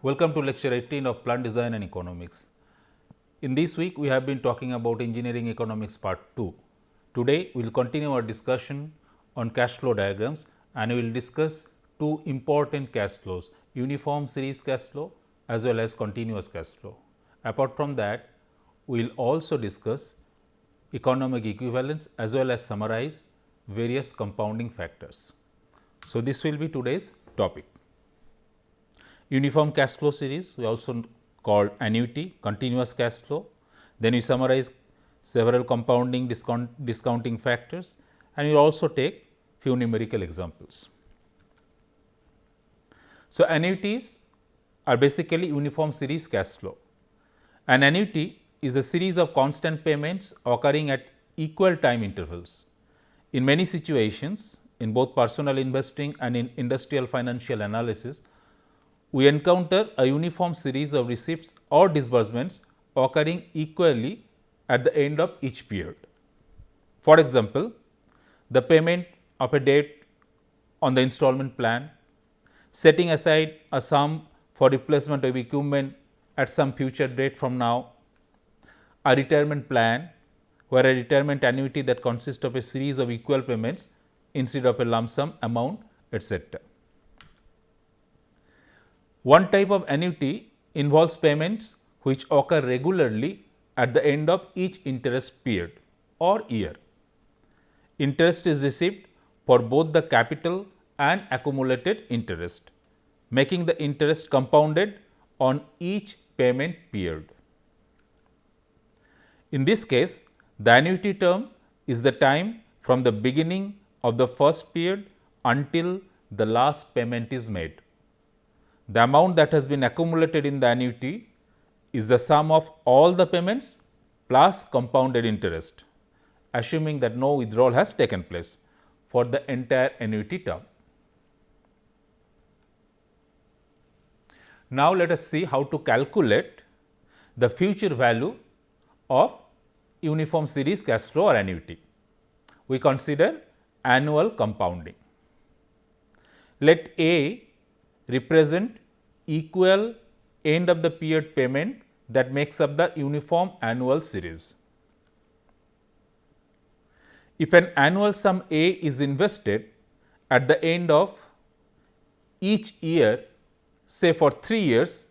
Welcome to lecture 18 of Plant Design and Economics. In this week, we have been talking about Engineering Economics Part 2. Today, we will continue our discussion on cash flow diagrams and we will discuss two important cash flows, uniform series cash flow as well as continuous cash flow. Apart from that, we will also discuss economic equivalence as well as summarize various compounding factors. So, this will be today's topic. Uniform cash flow series, we also called annuity, continuous cash flow. Then we summarize several compounding discounting factors and we also take few numerical examples. So, annuities are basically uniform series cash flow. An annuity is a series of constant payments occurring at equal time intervals. In many situations, in both personal investing and in industrial financial analysis, we encounter a uniform series of receipts or disbursements occurring equally at the end of each period. For example, the payment of a debt on the installment plan, setting aside a sum for replacement of equipment at some future date from now, a retirement plan where a retirement annuity that consists of a series of equal payments instead of a lump sum amount, etc. One type of annuity involves payments which occur regularly at the end of each interest period or year. Interest is received for both the capital and accumulated interest, making the interest compounded on each payment period. In this case, the annuity term is the time from the beginning of the first period until the last payment is made. The amount that has been accumulated in the annuity is the sum of all the payments plus compounded interest, assuming that no withdrawal has taken place for the entire annuity term. Now, let us see how to calculate the future value of uniform series cash flow or annuity. We consider annual compounding. Let A represent equal end of the period payment that makes up the uniform annual series. If an annual sum A is invested at the end of each year, say for 3 years,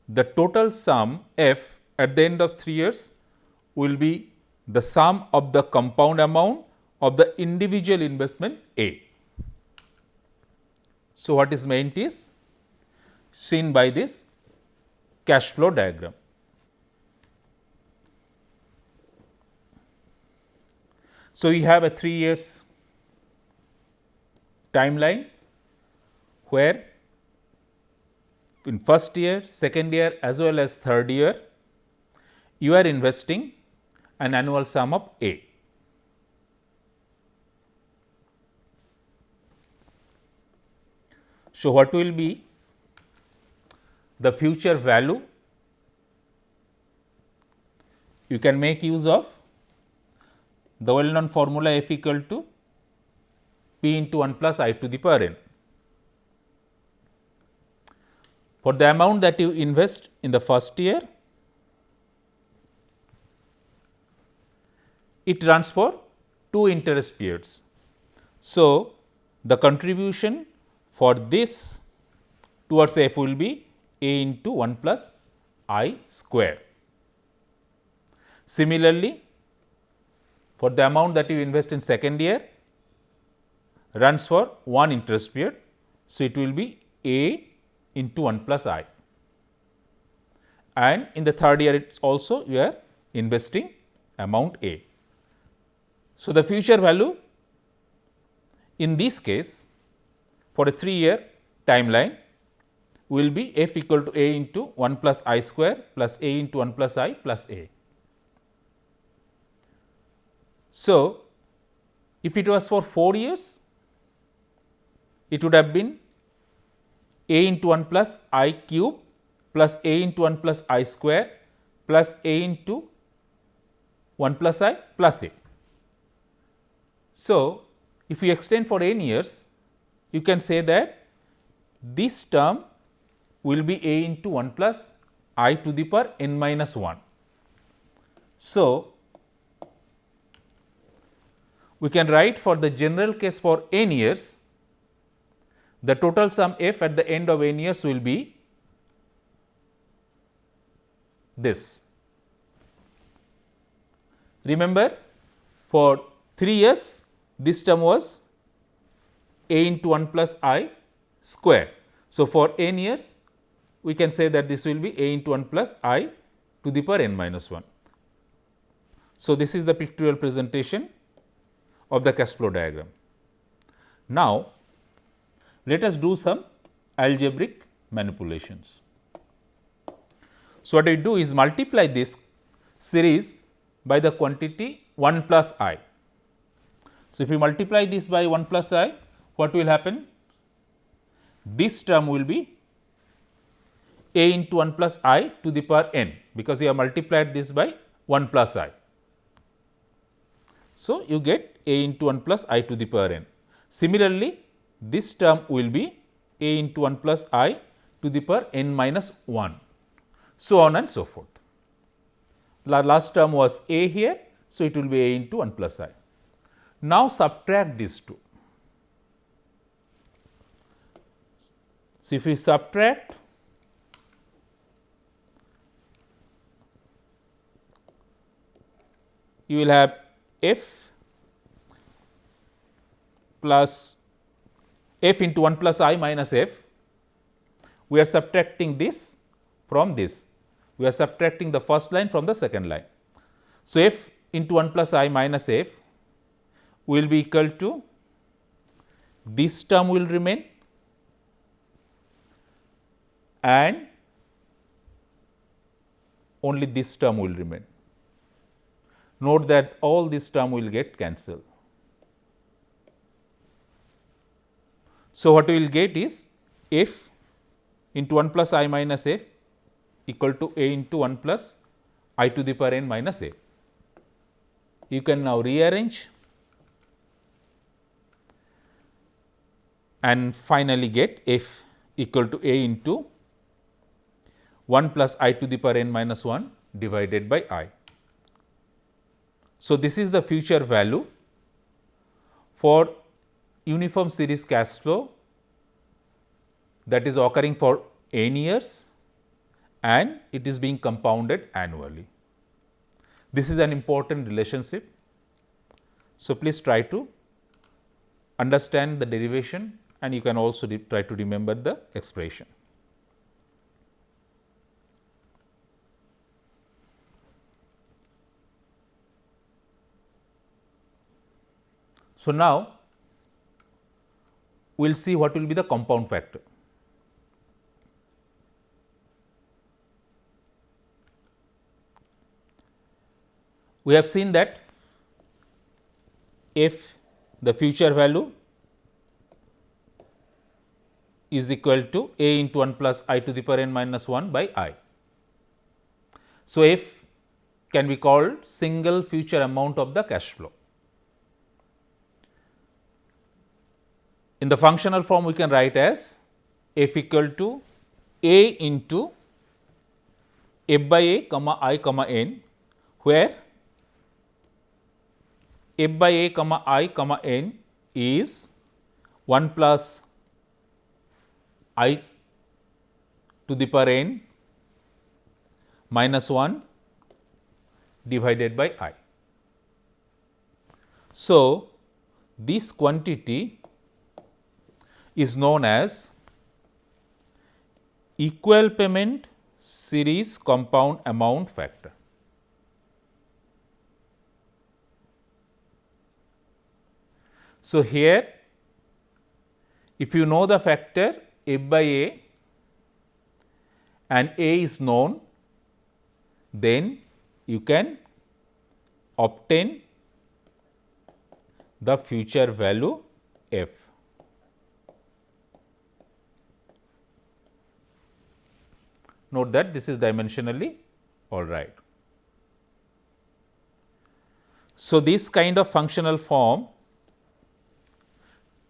the total sum F at the end of 3 years will be the sum of the compound amount of the individual investment A. So, what is meant is seen by this cash flow diagram. So, we have a 3 years timeline where in first year, second year as well as third year, you are investing an annual sum of A. So, what will be the future value? You can make use of the well known formula F equal to P into 1 plus I to the power n. For the amount that you invest in the first year, it runs for 2 interest periods. So, the contribution for this towards F will be A into 1 plus I square. Similarly, for the amount that you invest in second year runs for 1 interest period. So, it will be A into 1 plus I, and in the third year it also you are investing amount A. So, the future value in this case for a 3 year timeline will be F equal to A into 1 plus I square plus A into 1 plus I plus A. So, if it was for 4 years, it would have been A into 1 plus I cube plus A into 1 plus I square plus A into 1 plus I plus A. So, if you extend for n years, you can say that this term will be a into 1 plus I to the power n minus 1. So, we can write for the general case for n years, the total sum f at the end of n years will be this. Remember, for 3 years this term was a into 1 plus I square. So, for n years we can say that this will be a into 1 plus I to the power n minus 1. So, this is the pictorial presentation of the cash flow diagram. Now, let us do some algebraic manipulations. So, what we do is multiply this series by the quantity 1 plus I. So, if we multiply this by 1 plus I, what will happen? This term will be a into 1 plus I to the power n, because we have multiplied this by 1 plus I. So, you get a into 1 plus I to the power n. Similarly, this term will be a into 1 plus I to the power n minus 1, so on and so forth. Last term was a here, so it will be a into 1 plus I. Now, subtract these two. So, if we subtract, you will have f plus f into 1 plus I minus f. We are subtracting this from this. We are subtracting the first line from the second line. So, f into 1 plus I minus f will be equal to, this term will remain and only this term will remain. Note that all this term will get cancelled. So, what we will get is f into 1 plus I minus f equal to a into 1 plus I to the power n minus a. You can now rearrange and finally get f equal to a into 1 plus I to the power n minus 1 divided by I. So, this is the future value for uniform series cash flow that is occurring for n years and it is being compounded annually. This is an important relationship. So, please try to understand the derivation and you can also try to remember the expression. So, now we will see what will be the compound factor. We have seen that if the future value is equal to a into 1 plus I to the power n minus 1 by I. So, f can be called single future amount of the cash flow. In the functional form, we can write as f equal to a into f by a comma I comma n, where f by a comma I comma n is 1 plus I to the power n minus 1 divided by I. So, this quantity is known as equal payment series compound amount factor. So, here if you know the factor f by a and a is known, then you can obtain the future value f. Note that this is dimensionally all right. So, this kind of functional form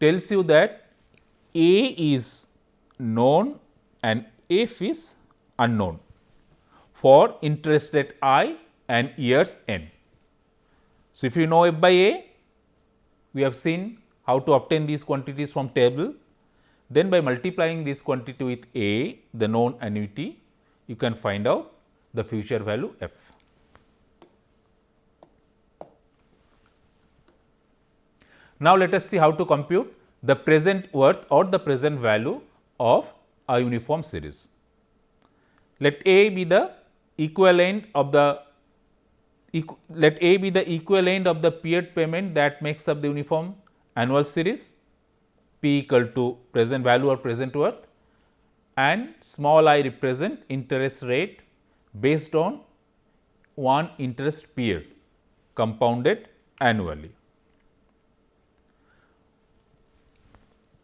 tells you that a is known and f is unknown for interest rate I and years n. So, if you know f by a, we have seen how to obtain these quantities from table. Then by multiplying this quantity with a, the known annuity, you can find out the future value f. Now, let us see how to compute the present worth or the present value of a uniform series. Let A be the equivalent of the period payment that makes up the uniform annual series, P equal to present value or present worth, and small I represent interest rate based on one interest period compounded annually.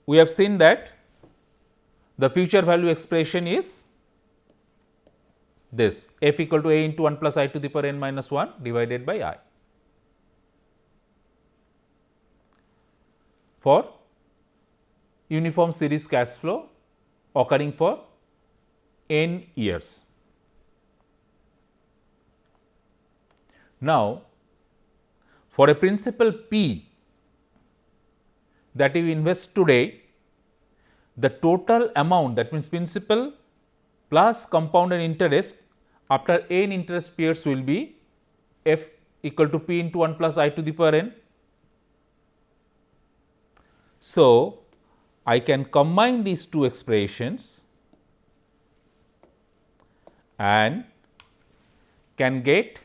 We have seen that the future value expression is this, f equal to a into 1 plus I to the power n minus 1 divided by I. For uniform series cash flow occurring for n years. Now, for a principal P that you invest today, the total amount, that means principal plus compounded interest after n interest periods will be f equal to P into 1 plus I to the power n. So, I can combine these two expressions and can get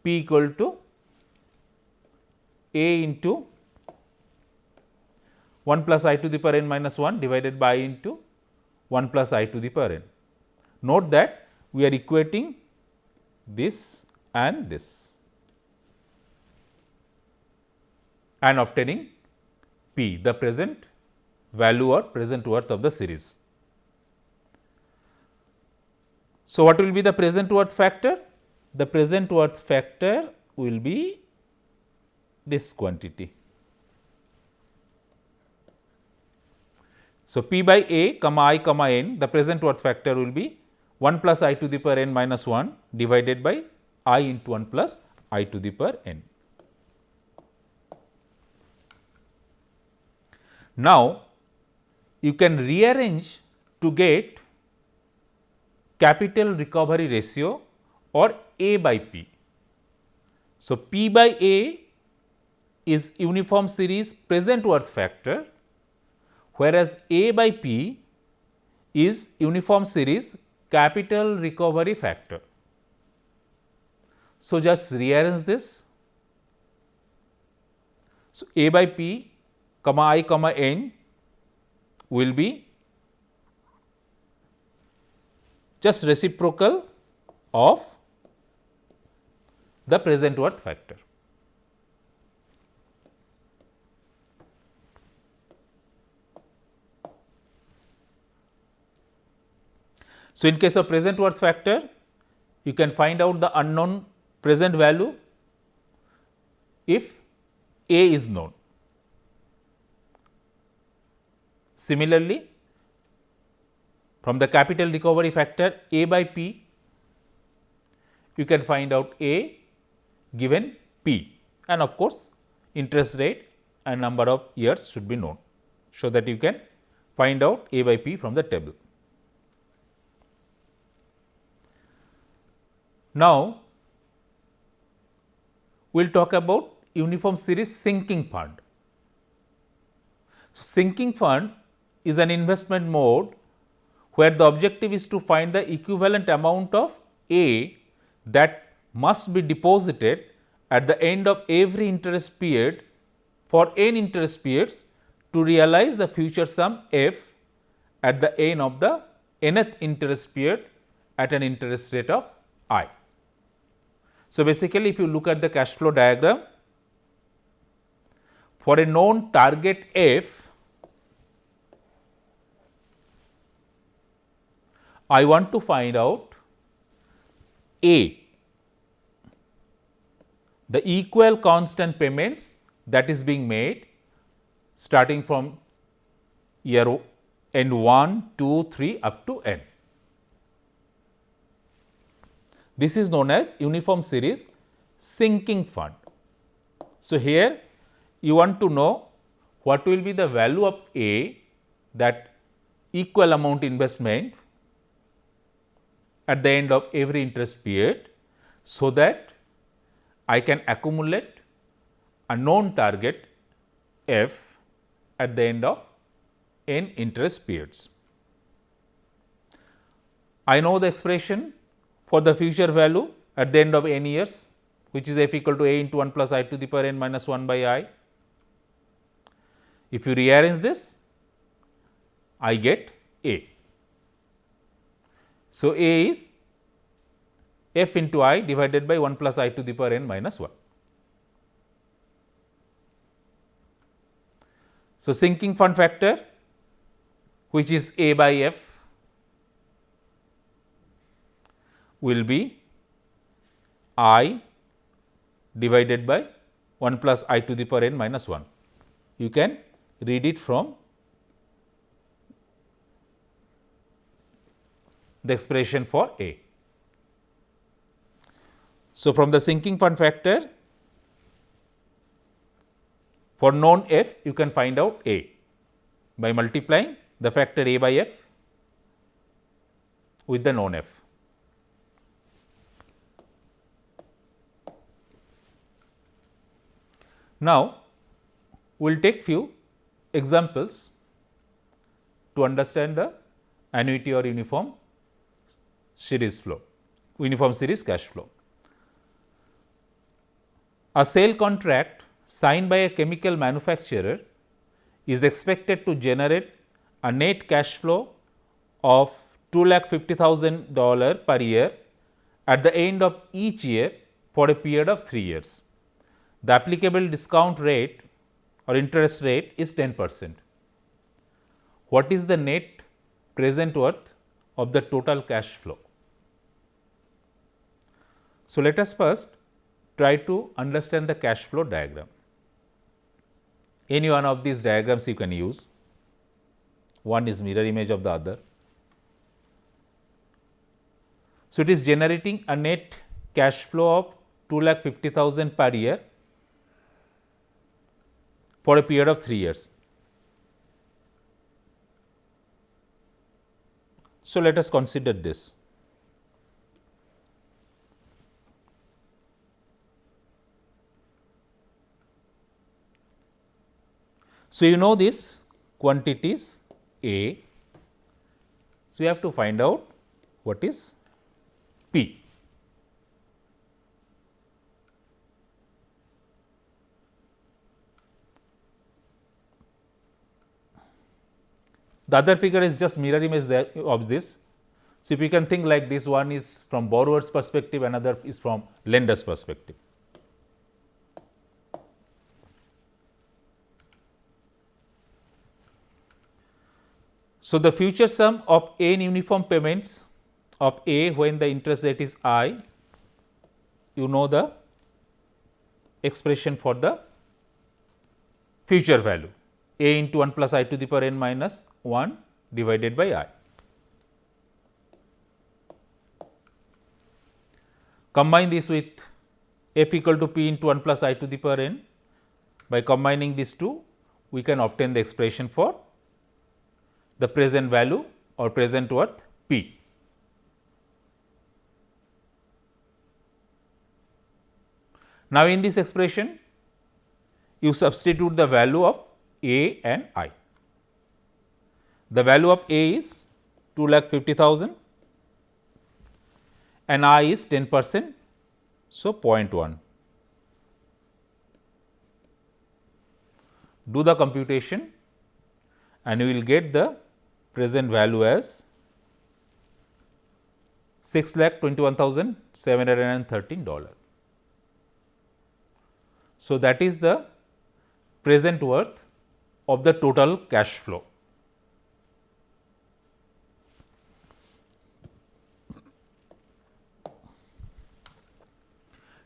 P equal to a into 1 plus I to the power n minus 1 divided by I into 1 plus I to the power n. Note that we are equating this and this and obtaining P, the present value or present worth of the series. So, what will be the present worth factor? The present worth factor will be this quantity. So, P by a comma I comma n, the present worth factor will be 1 plus I to the power n minus 1 divided by I into 1 plus I to the power n. Now, you can rearrange to get capital recovery ratio or A by P. So, P by A is uniform series present worth factor, whereas A by P is uniform series capital recovery factor. So, just rearrange this. So, A by P comma I comma n will be just reciprocal of the present worth factor. So, in case of present worth factor, you can find out the unknown present value if A is known. Similarly, from the capital recovery factor A by P, you can find out A given P, and of course, interest rate and number of years should be known, so that you can find out A by P from the table. Now, we will talk about uniform series sinking fund. So, sinking fund is an investment mode where the objective is to find the equivalent amount of A that must be deposited at the end of every interest period for n interest periods to realize the future sum f at the end of the nth interest period at an interest rate of I. So, basically if you look at the cash flow diagram, for a known target f, I want to find out A, the equal constant payments that is being made starting from year n 1, 2, 3 up to n. This is known as uniform series sinking fund. So, here you want to know what will be the value of A, that equal amount investment at the end of every interest period, so that I can accumulate a known target F at the end of n interest periods. I know the expression for the future value at the end of n years, which is F equal to A into 1 plus I to the power n minus 1 by I. If you rearrange this, I get A. So, A is F into I divided by 1 plus I to the power n minus 1. So, sinking fund factor, which is A by F, will be I divided by 1 plus I to the power n minus 1. You can read it from the expression for A. So, from the sinking fund factor, for known F, you can find out A by multiplying the factor A by F with the known F. Now, we will take few examples to understand the annuity or uniform series flow, uniform series cash flow. A sale contract signed by a chemical manufacturer is expected to generate a net cash flow of $250,000 per year at the end of each year for a period of 3 years. The applicable discount rate or interest rate is 10%. What is the net present worth of the total cash flow? So, let us first try to understand the cash flow diagram. Any one of these diagrams you can use, one is mirror image of the other. So, it is generating a net cash flow of 2,50,000 per year for a period of 3 years. So, let us consider this. So, you know this quantities A. So, we have to find out what is P. The other figure is just mirror image of this. So, if you can think like this, one is from borrower's perspective, another is from lender's perspective. So, the future sum of n uniform payments of A when the interest rate is I, you know the expression for the future value A into 1 plus I to the power n minus 1 divided by I. Combine this with F equal to P into 1 plus I to the power n. By combining these two, we can obtain the expression for the present value or present worth P. Now, in this expression, you substitute the value of A and I. The value of A is 2,50,000 and I is 10%, so 0.1. Do the computation and you will get the present value as $6,21,713. So, that is the present worth of the total cash flow.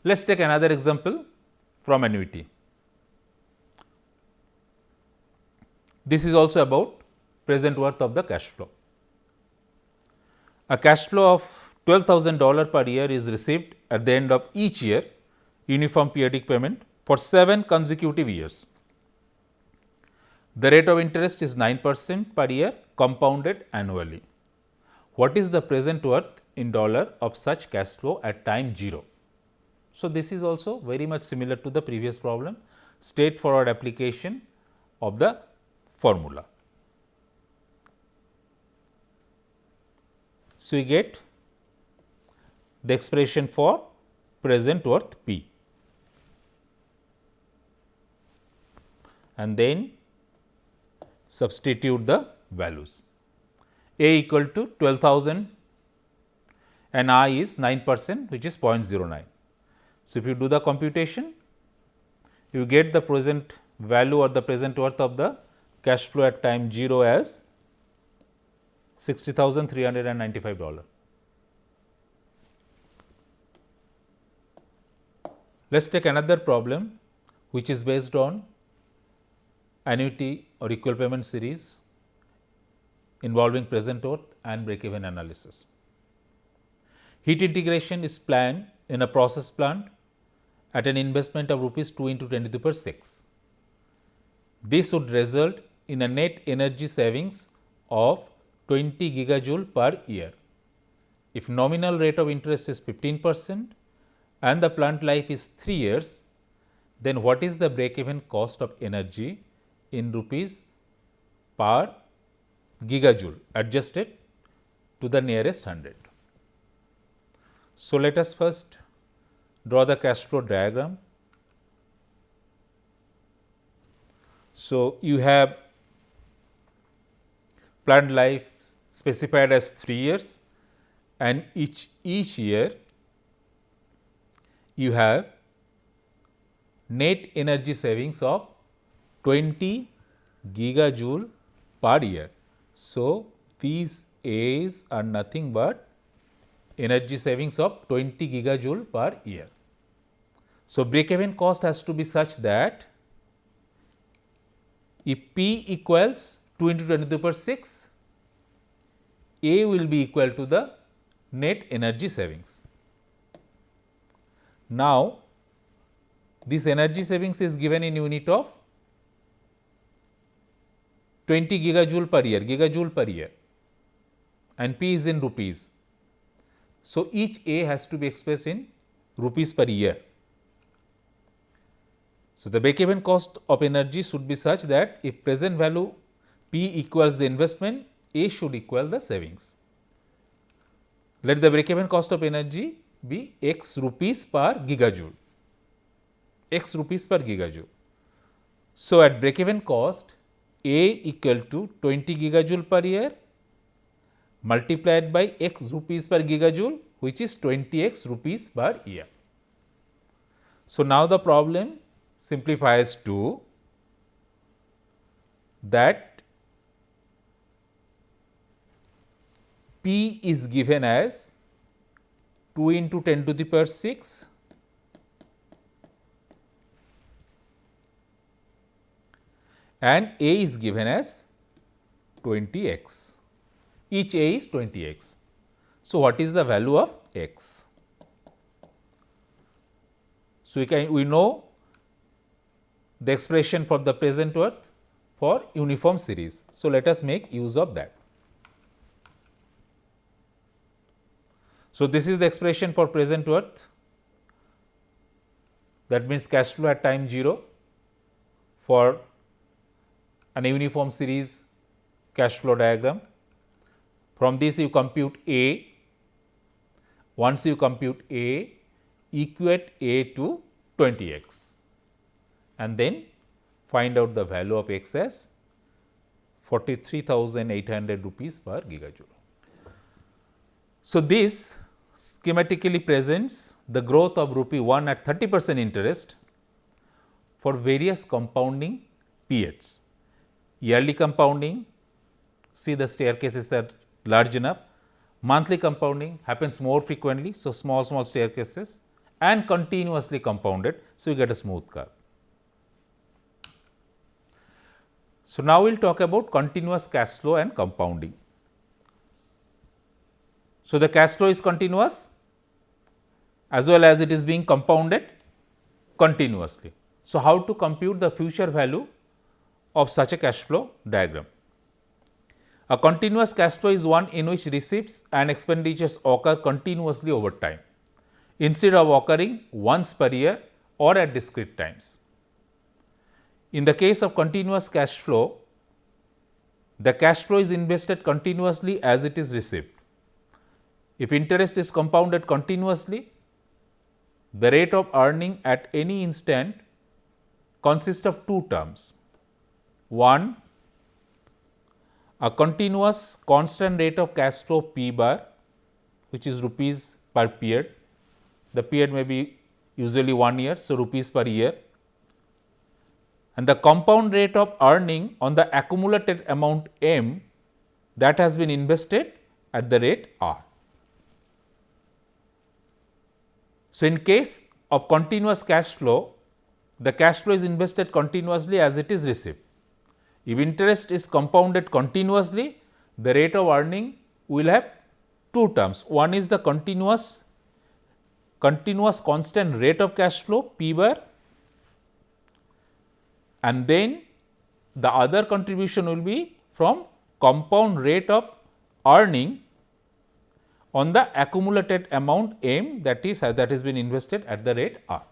Let us take another example from annuity. This is also about present worth of the cash flow. A cash flow of $12,000 per year is received at the end of each year, uniform periodic payment for 7 consecutive years. The rate of interest is 9% per year compounded annually. What is the present worth in dollar of such cash flow at time 0? So, this is also very much similar to the previous problem, straightforward application of the formula. So, we get the expression for present worth P, and then substitute the values. A equal to 12,000 and I is 9%, which is 0.09. So, if you do the computation, you get the present value or the present worth of the cash flow at time 0 as $60,395. Let us take another problem which is based on annuity or equal payment series involving present worth and break-even analysis. Heat integration is planned in a process plant at an investment of rupees 2 into 10 to the power 6. This would result in a net energy savings of 20 gigajoule per year. If nominal rate of interest is 15% and the plant life is 3 years, then what is the break-even cost of energy in rupees per gigajoule adjusted to the nearest 100. So, let us first draw the cash flow diagram. So, you have plant life specified as 3 years, and each year you have net energy savings of 20 gigajoule per year. So, these A's are nothing but energy savings of 20 gigajoule per year. So, break-even cost has to be such that if P equals 2 into 10 to the power 6, A will be equal to the net energy savings. Now, this energy savings is given in unit of 20 gigajoule per year, and P is in rupees. So, each A has to be expressed in rupees per year. So, the break-even cost of energy should be such that if present value P equals the investment, A should equal the savings. Let the break-even cost of energy be x rupees per gigajoule, x rupees per gigajoule. So, at break-even cost, A equal to 20 gigajoule per year multiplied by x rupees per gigajoule, which is 20x rupees per year. So, now the problem simplifies to that P is given as 2 into 10 to the power 6 and A is given as 20x. Each A is 20x. So, what is the value of x? So, we know the expression for the present worth for uniform series. So, let us make use of that. So, this is the expression for present worth, that means cash flow at time 0 for an uniform series cash flow diagram. From this you compute A. Once you compute A, equate A to 20x and then find out the value of x as 43,800 rupees per gigajoule. So, this schematically presents the growth of rupee 1 at 30% interest for various compounding periods. Yearly compounding, see the staircases are large enough. Monthly compounding happens more frequently, so small staircases, and continuously compounded, so you get a smooth curve. So, now we will talk about continuous cash flow and compounding. So, the cash flow is continuous as well as it is being compounded continuously. So, how to compute the future value of such a cash flow diagram? A continuous cash flow is one in which receipts and expenditures occur continuously over time, instead of occurring once per year or at discrete times. In the case of continuous cash flow, the cash flow is invested continuously as it is received. If interest is compounded continuously, the rate of earning at any instant consists of two terms. One, a continuous constant rate of cash flow P bar, which is rupees per period. The period may be usually 1 year, so rupees per year, and the compound rate of earning on the accumulated amount M that has been invested at the rate R. So, in case of continuous cash flow, the cash flow is invested continuously as it is received. If interest is compounded continuously, the rate of earning will have two terms. One is the continuous constant rate of cash flow P bar, and then the other contribution will be from compound rate of earning on the accumulated amount M that has been invested at the rate R.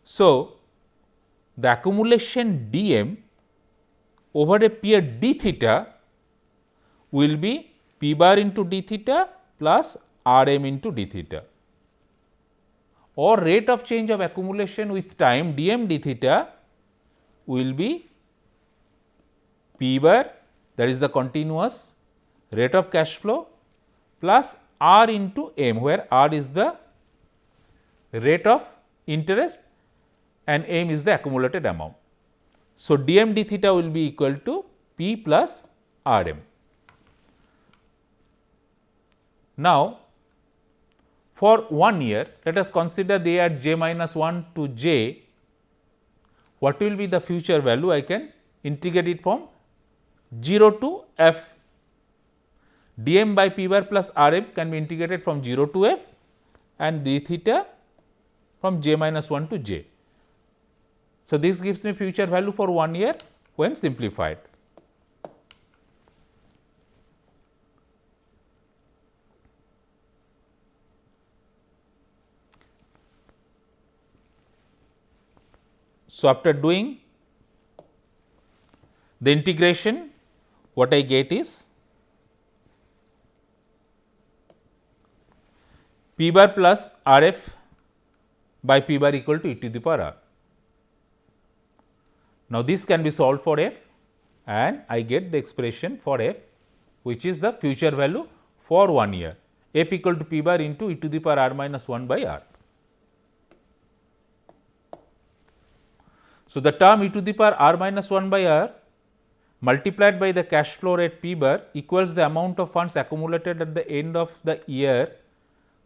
So, the accumulation dm over a period d theta will be P bar into d theta plus R m into d theta, or rate of change of accumulation with time dm d theta will be P bar, that is the continuous rate of cash flow, plus R into m, where R is the rate of interest and m is the accumulated amount. So, dm d theta will be equal to P plus R m. Now, for 1 year, let us consider they are j minus 1 to j. What will be the future value? I can integrate it from 0 to f. dm by P bar plus R m can be integrated from 0 to f and d theta from j minus 1 to j. So, this gives me future value for 1 year when simplified. So, after doing the integration, what I get is P bar plus R f by P bar equal to e to the power r. Now, this can be solved for f and I get the expression for f, which is the future value for 1 year, f equal to P bar into e to the power r minus 1 by r. So, the term e to the power r minus 1 by r multiplied by the cash flow rate P bar equals the amount of funds accumulated at the end of the year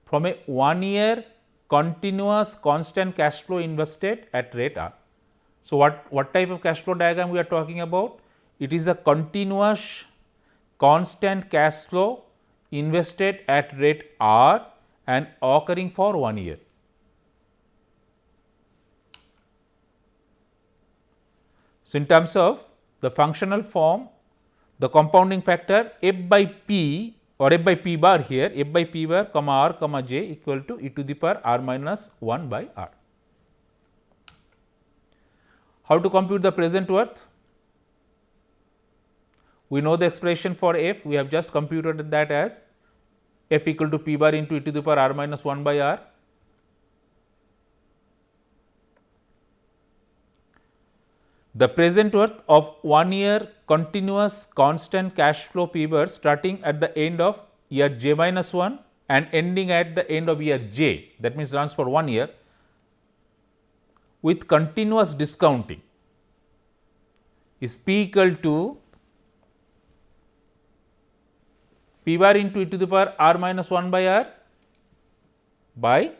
from a 1 year continuous constant cash flow invested at rate r. So, what type of cash flow diagram we are talking about? It is a continuous constant cash flow invested at rate r and occurring for 1 year. So, in terms of the functional form, the compounding factor f by p or f by P bar here, f by P bar comma r comma j equal to e to the power r minus 1 by r. How to compute the present worth? We know the expression for f, we have just computed that as f equal to P bar into e to the power r minus 1 by r. The present worth of 1 year continuous constant cash flow P bar starting at the end of year j minus 1 and ending at the end of year j, that means runs for 1 year with continuous discounting is P equal to P bar into e to the power r minus 1 by r by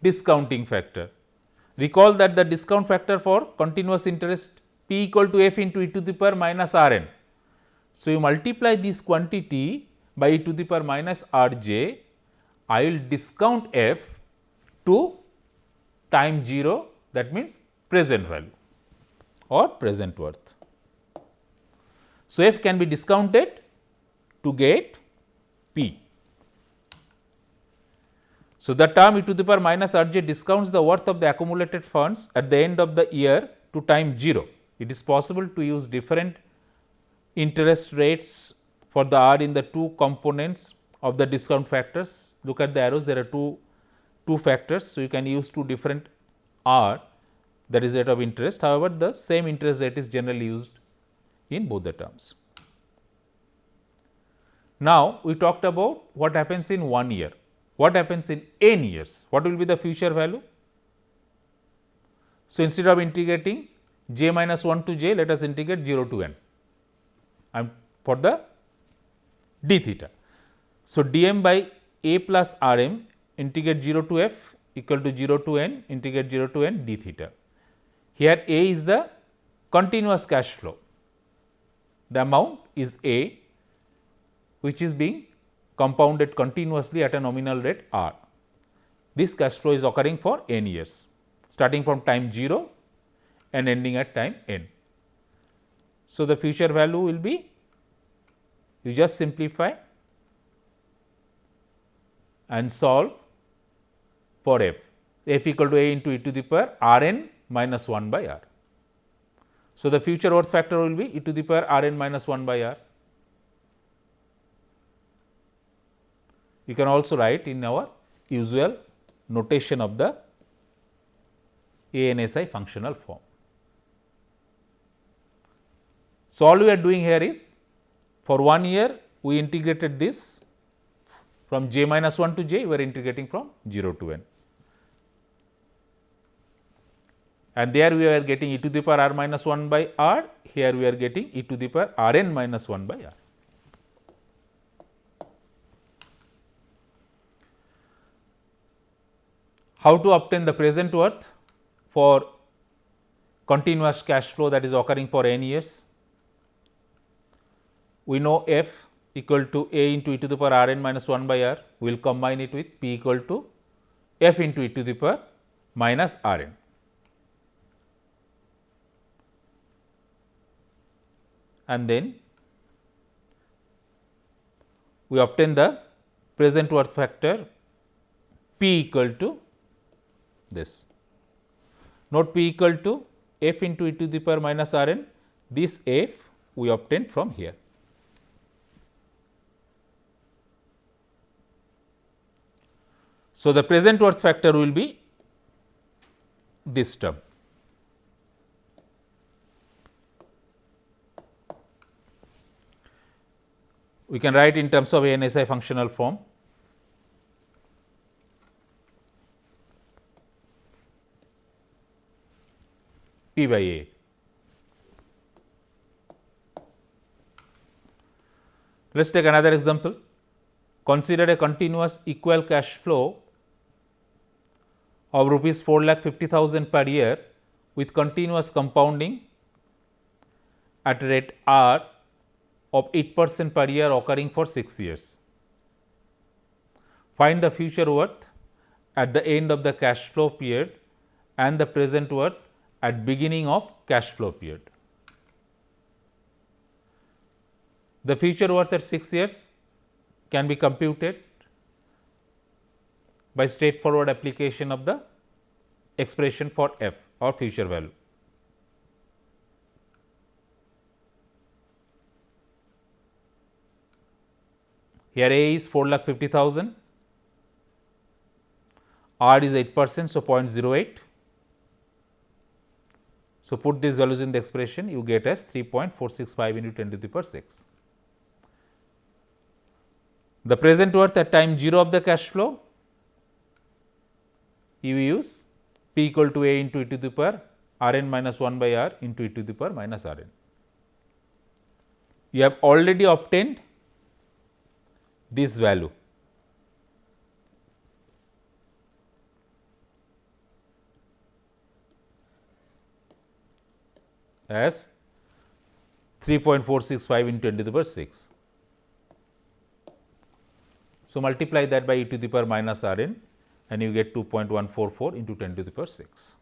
discounting factor. Recall that the discount factor for continuous interest P equal to f into e to the power minus r n. So, you multiply this quantity by e to the power minus r j, I will discount f to time 0, that means present value or present worth. So, f can be discounted to get p. So, the term e to the power minus r j discounts the worth of the accumulated funds at the end of the year to time 0. It is possible to use different interest rates for the r in the two components of the discount factors. Look at the arrows, there are two factors. So, you can use two different r, that is rate of interest. However, the same interest rate is generally used in both the terms. Now, we talked about what happens in 1 year. What happens in n years? What will be the future value? So, instead of integrating j minus 1 to j, let us integrate 0 to n and for the d theta. So, dm by a plus r m integrate 0 to f equal to 0 to n integrate 0 to n d theta. Here a is the continuous cash flow. The amount is a, which is being compounded continuously at a nominal rate r. This cash flow is occurring for n years, starting from time 0 and ending at time n. So, the future value will be, you just simplify and solve for f equal to a into e to the power r n minus 1 by r. So, the future worth factor will be e to the power r n minus 1 by r. You can also write in our usual notation of the ANSI functional form. So, all we are doing here is, for 1 year we integrated this from j minus 1 to j, we are integrating from 0 to n. And there we are getting e to the power r minus 1 by r, here we are getting e to the power r n minus 1 by r. How to obtain the present worth for continuous cash flow that is occurring for n years? We know f equal to a into e to the power r n minus 1 by r, we will combine it with p equal to f into e to the power minus r n. And then we obtain the present worth factor p equal to this. Note p equal to f into e to the power minus r n, this f we obtain from here. So, the present worth factor will be this term. We can write in terms of ANSI functional form. P by A. Let us take another example. Consider a continuous equal cash flow of rupees 4,50,000 per year with continuous compounding at rate r of 8% per year occurring for 6 years. Find the future worth at the end of the cash flow period and the present worth at beginning of cash flow period. The future worth at 6 years can be computed by straightforward application of the expression for f or future value. Here A is 4,50,000, R is 8%, so 0.08. So, put these values in the expression, you get as 3.465 into 10 to the power 6. The present worth at time 0 of the cash flow, you use P equal to A into e to the power r n minus 1 by r into e to the power minus r n. You have already obtained this value. As 3.465 into 10 to the power 6. So, multiply that by e to the power minus r n and you get 2.144 into 10 to the power 6.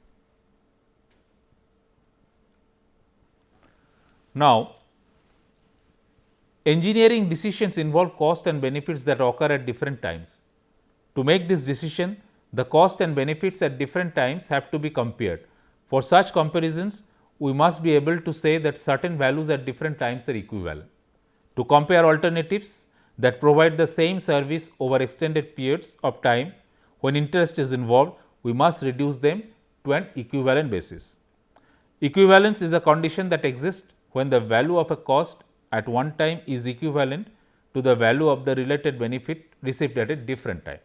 Now, engineering decisions involve cost and benefits that occur at different times. To make this decision, the cost and benefits at different times have to be compared. For such comparisons, we must be able to say that certain values at different times are equivalent. To compare alternatives that provide the same service over extended periods of time when interest is involved, we must reduce them to an equivalent basis. Equivalence is a condition that exists when the value of a cost at one time is equivalent to the value of the related benefit received at a different time.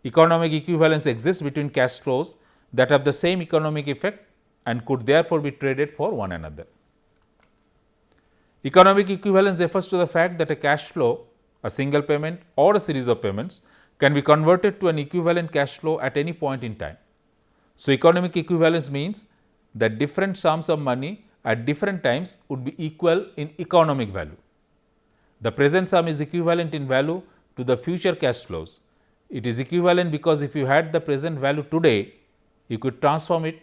Economic equivalence exists between cash flows that have the same economic effect and could therefore be traded for one another. Economic equivalence refers to the fact that a cash flow, a single payment or a series of payments, can be converted to an equivalent cash flow at any point in time. So, economic equivalence means that different sums of money at different times would be equal in economic value. The present sum is equivalent in value to the future cash flows. It is equivalent because if you had the present value today, you could transform it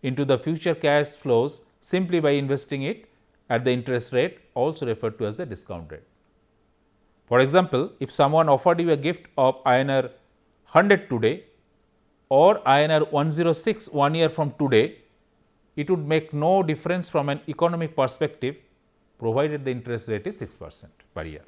into the future cash flows simply by investing it at the interest rate, also referred to as the discount rate. For example, if someone offered you a gift of INR 100 today or INR 106 1 year from today, it would make no difference from an economic perspective provided the interest rate is 6% per year.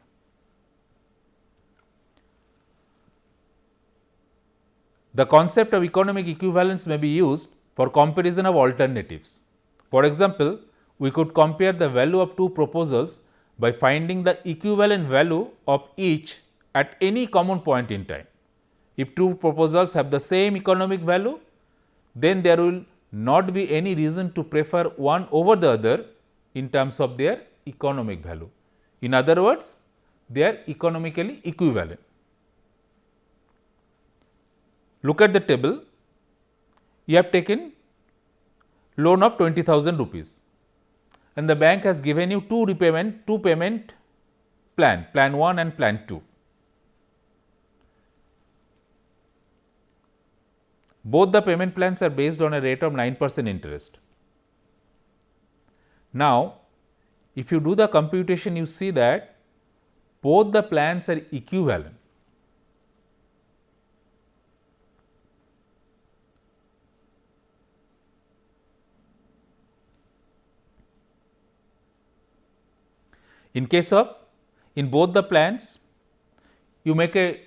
The concept of economic equivalence may be used for comparison of alternatives. For example, we could compare the value of two proposals by finding the equivalent value of each at any common point in time. If two proposals have the same economic value, then there will not be any reason to prefer one over the other in terms of their economic value. In other words, they are economically equivalent. Look at the table. You have taken loan of 20,000 rupees and the bank has given you two payment plan, plan 1 and plan 2. Both the payment plans are based on a rate of 9% interest. Now, if you do the computation, you see that both the plans are equivalent. In both the plans, you make a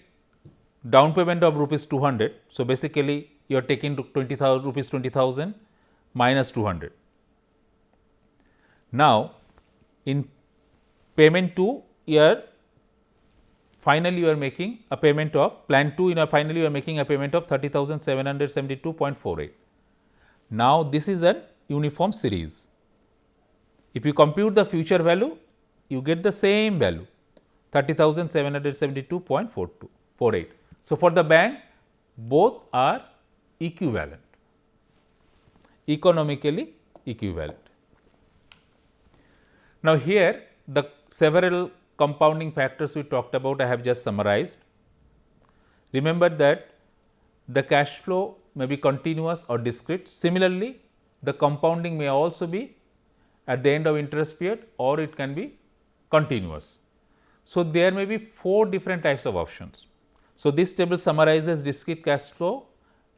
down payment of rupees 200. So, basically you are taking 20,000 rupees 20,000 minus 200. Now, in payment 2, finally you are making a payment of plan 2, finally you are making a payment of 30,772.48. Now, this is a uniform series. If you compute the future value, you get the same value 30,772.48. So, for the bank, both are equivalent, economically equivalent. Now, here the several compounding factors we talked about I have just summarized. Remember that the cash flow may be continuous or discrete. Similarly, the compounding may also be at the end of interest period or it can be continuous. So, there may be 4 different types of options. So, this table summarizes discrete cash flow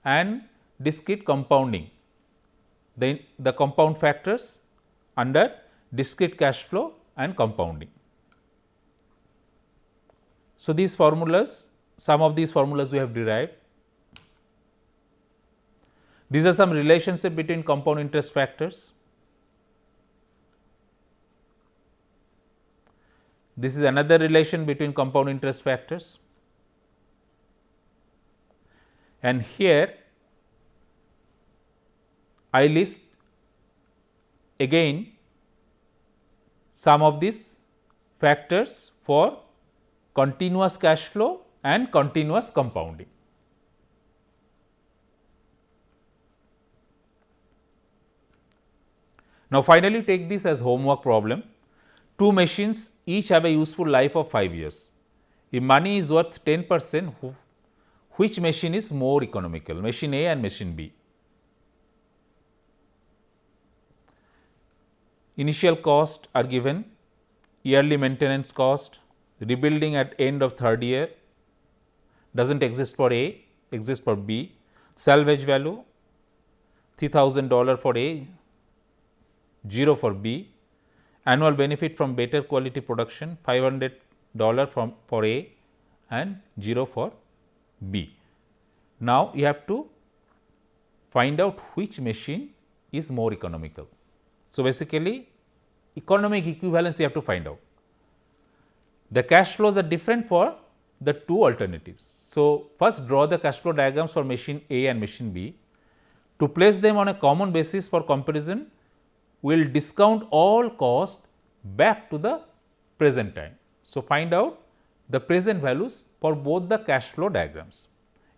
and discrete compounding, the compound factors under discrete cash flow and compounding. So, these formulas, some of these formulas we have derived. These are some relationship between compound interest factors. This is another relation between compound interest factors. And here I list again some of these factors for continuous cash flow and continuous compounding. Now, finally, take this as homework problem. Two machines each have a useful life of 5 years. If money is worth 10%, which machine is more economical, machine A and machine B? Initial cost are given, yearly maintenance cost, rebuilding at end of third year does not exist for A, exists for B, salvage value $3,000 for A, 0 for B, annual benefit from better quality production $500 for A and 0 for B. Now, you have to find out which machine is more economical. So, basically economic equivalence you have to find out. The cash flows are different for the two alternatives. So, first draw the cash flow diagrams for machine A and machine B. To place them on a common basis for comparison, we will discount all cost back to the present time. So, find out the present values for both the cash flow diagrams.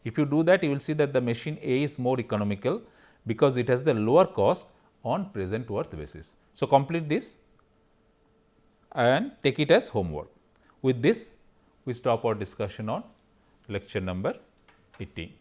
If you do that, you will see that the machine A is more economical because it has the lower cost on present worth basis. So, complete this and take it as homework. With this, we stop our discussion on lecture number 18.